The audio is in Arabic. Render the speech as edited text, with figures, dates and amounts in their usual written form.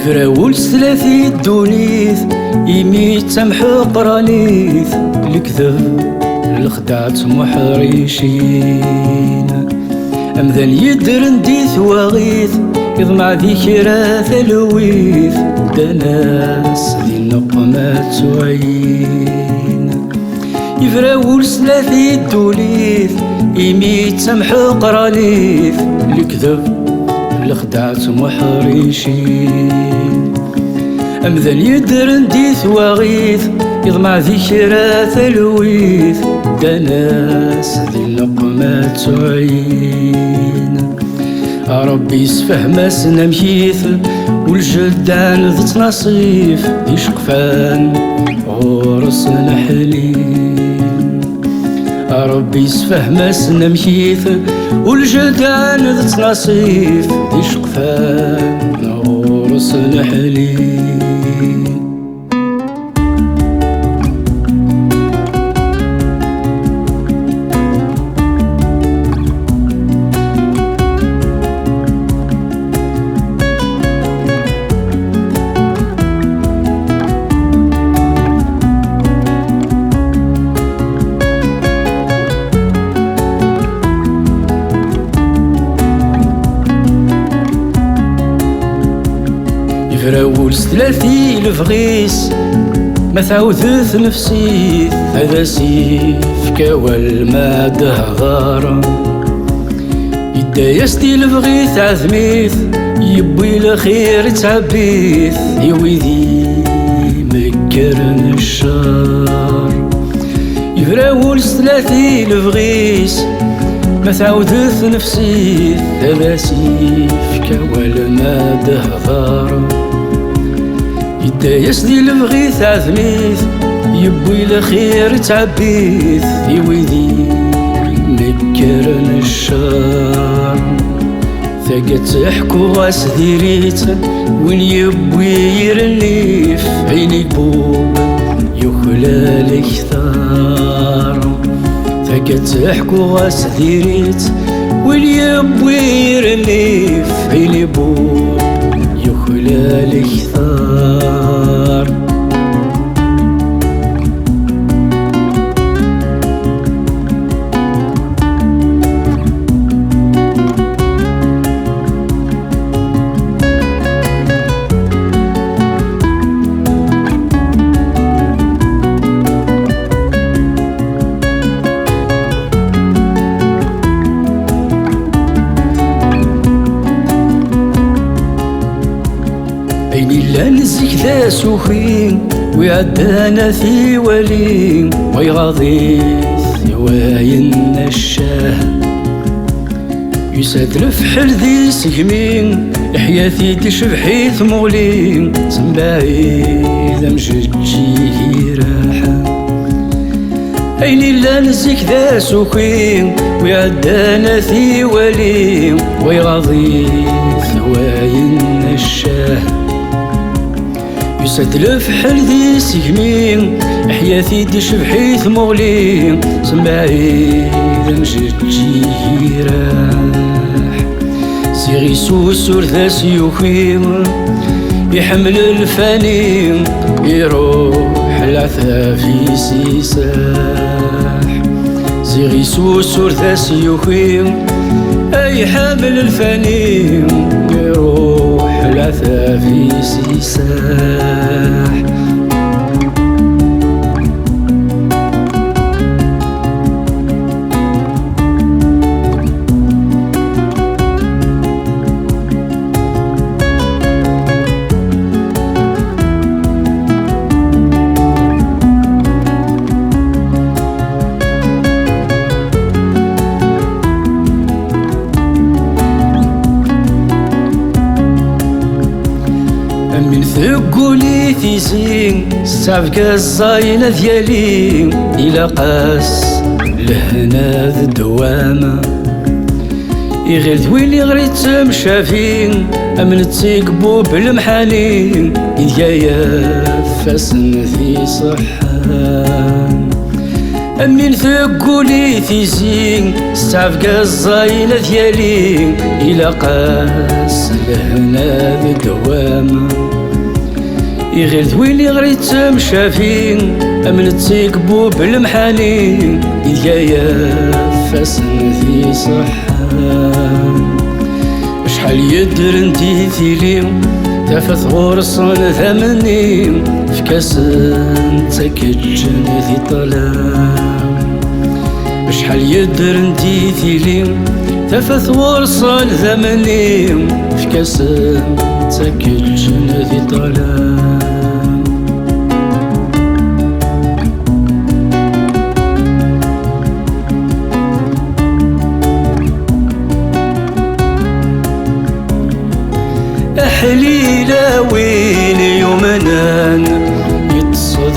يفراول ثلاثي الدونيث يميت تمحو قرانيث الكذب الخدعة محريشين أمذن يدرن ديث وغيث يضمع ذي كرا ثلويث دناس ذي النقمات وعين يفراول ثلاثي الدونيث يميت تمحو قرانيث الكذب الخدعة محريشين أمذن يدرن ديث وغيث يضمع ذكرى ثلويث دناس ذي اللقمات عين ربي يسفهم سنا مكيث والجدان ذات نصيف يشقفان غورس نحلين ربي يسفهم سنا مكيث والجدان ذات نصيف يشقفان غورس نحلين يفراول ثلاثي الفغيس ما تعوذث نفسي هذا سيف كوال ما دهغار يدايستي الفغيث عثميث يبوي الخير تعبيث يويذي مكرن الشار يفراول ثلاثي الفغيس ما تعوذث نفسي هذا سيف كوال ما دهغار يدايسدي البغيث عثميث يبوي الخير تعبيث يويذي مكرن الشار ثقت حكو غاس ديريت وين يبوي يرنيف عيني بوب يخلى الكثار ثقت حكو غاس ديريت وين يبوي يرنيف عيني بوب يخلى الكثار عيني لا نزيك ذا سوخين ويعدانا في ولين ويغاضيث يواين الشاه يساد الفحل ذي سقمين حياتي تشبحيث مغلين سنباعي ذا مجدجي راحة عيني لا نزيك ذا سوخين ويعدانا في ولين ويغاضيث يواين الشاه يسد الفحل ذي سقمين حياتي تشبحيث مغلين سماعي ذا مجدجي راح سيغي سوسور ذا سيوخيم يحمل الفاني يروح العثافي سيساح سيغي سوسور ذا سيوخيم أي حامل الفاني يروح العثافي سيساح من ثقولي في زين ستعفق الزاينة ديالي إلى قاس لهنا ذا الدوامة يغير ذويلي غريت مشافين أمن تيقبو بالمحانين إذيايا فاسن في صحان أمين ثقولي في زين ستعفق الزاينة ديالي إلى قاس لهنا ذا الدوامة يغير ذويلي غريت مشافين أمن تيكبو بالمحانين إليايا فاسن ذي صحة شحال يدر انتي ثيلي تافت غرصان ثمني فكاسن تاكتشن ذي طلام شحال يدر انتي ثيلي تافت غرصان ثمني فكاسن تاكتشن ذي طلام حليلة وين يومنان يتصد